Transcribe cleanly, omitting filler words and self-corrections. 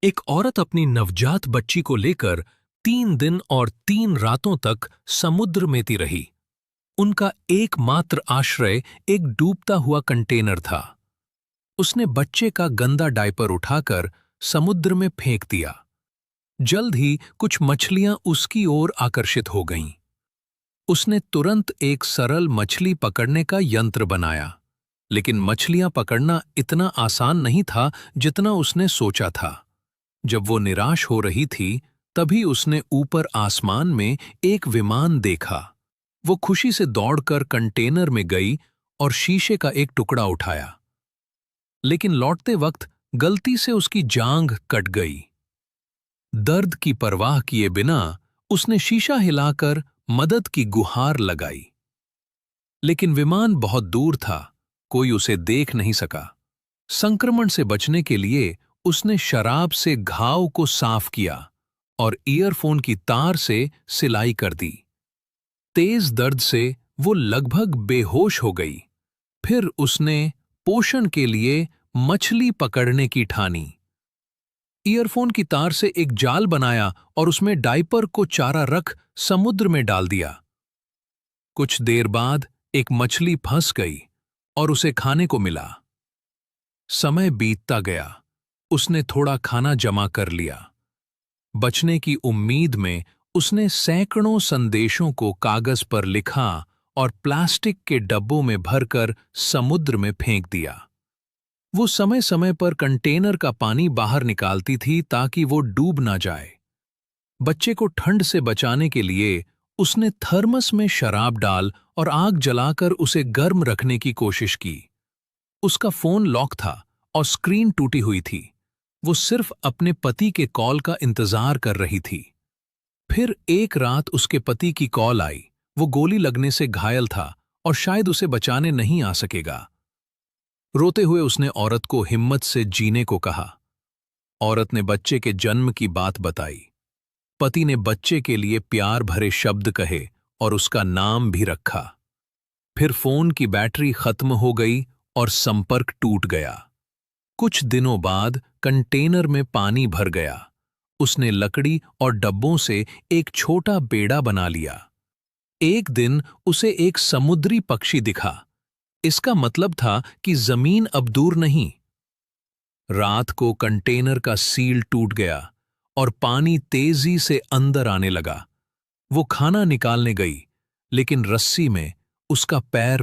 एक औरत अपनी नवजात बच्ची को लेकर 3 दिन और 3 रातों तक समुद्र में ती रही। उनका एकमात्र आश्रय एक डूबता हुआ कंटेनर था। उसने बच्चे का गंदा डायपर उठाकर समुद्र में फेंक दिया। जल्द ही कुछ मछलियां उसकी ओर आकर्षित हो गईं। उसने तुरंत एक सरल मछली पकड़ने का यंत्र बनाया, लेकिन मछलियां पकड़ना इतना आसान नहीं था जितना उसने सोचा था। जब वो निराश हो रही थी, तभी उसने ऊपर आसमान में एक विमान देखा। वो खुशी से दौड़कर कंटेनर में गई और शीशे का एक टुकड़ा उठाया, लेकिन लौटते वक्त गलती से उसकी जांघ कट गई। दर्द की परवाह किए बिना उसने शीशा हिलाकर मदद की गुहार लगाई, लेकिन विमान बहुत दूर था, कोई उसे देख नहीं सका। संक्रमण से बचने के लिए उसने शराब से घाव को साफ किया और ईयरफोन की तार से सिलाई कर दी। तेज दर्द से वो लगभग बेहोश हो गई। फिर उसने पोषण के लिए मछली पकड़ने की ठानी। ईयरफोन की तार से एक जाल बनाया और उसमें डायपर को चारा रख समुद्र में डाल दिया। कुछ देर बाद एक मछली फंस गई और उसे खाने को मिला। समय बीतता गया, उसने थोड़ा खाना जमा कर लिया। बचने की उम्मीद में उसने सैकड़ों संदेशों को कागज पर लिखा और प्लास्टिक के डब्बों में भरकर समुद्र में फेंक दिया। वो समय समय पर कंटेनर का पानी बाहर निकालती थी ताकि वो डूब ना जाए। बच्चे को ठंड से बचाने के लिए उसने थर्मस में शराब डाल और आग जलाकर उसे गर्म रखने की कोशिश की। उसका फोन लॉक था और स्क्रीन टूटी हुई थी। वो सिर्फ अपने पति के कॉल का इंतजार कर रही थी। फिर एक रात उसके पति की कॉल आई। वो गोली लगने से घायल था और शायद उसे बचाने नहीं आ सकेगा। रोते हुए उसने औरत को हिम्मत से जीने को कहा। औरत ने बच्चे के जन्म की बात बताई। पति ने बच्चे के लिए प्यार भरे शब्द कहे और उसका नाम भी रखा। फिर फोन की बैटरी खत्म हो गई और संपर्क टूट गया। कुछ दिनों बाद कंटेनर में पानी भर गया। उसने लकड़ी और डब्बों से एक छोटा बेड़ा बना लिया। एक दिन उसे एक समुद्री पक्षी दिखा। इसका मतलब था कि जमीन अब दूर नहीं। रात को कंटेनर का सील टूट गया और पानी तेजी से अंदर आने लगा। वो खाना निकालने गई, लेकिन रस्सी में उसका पैर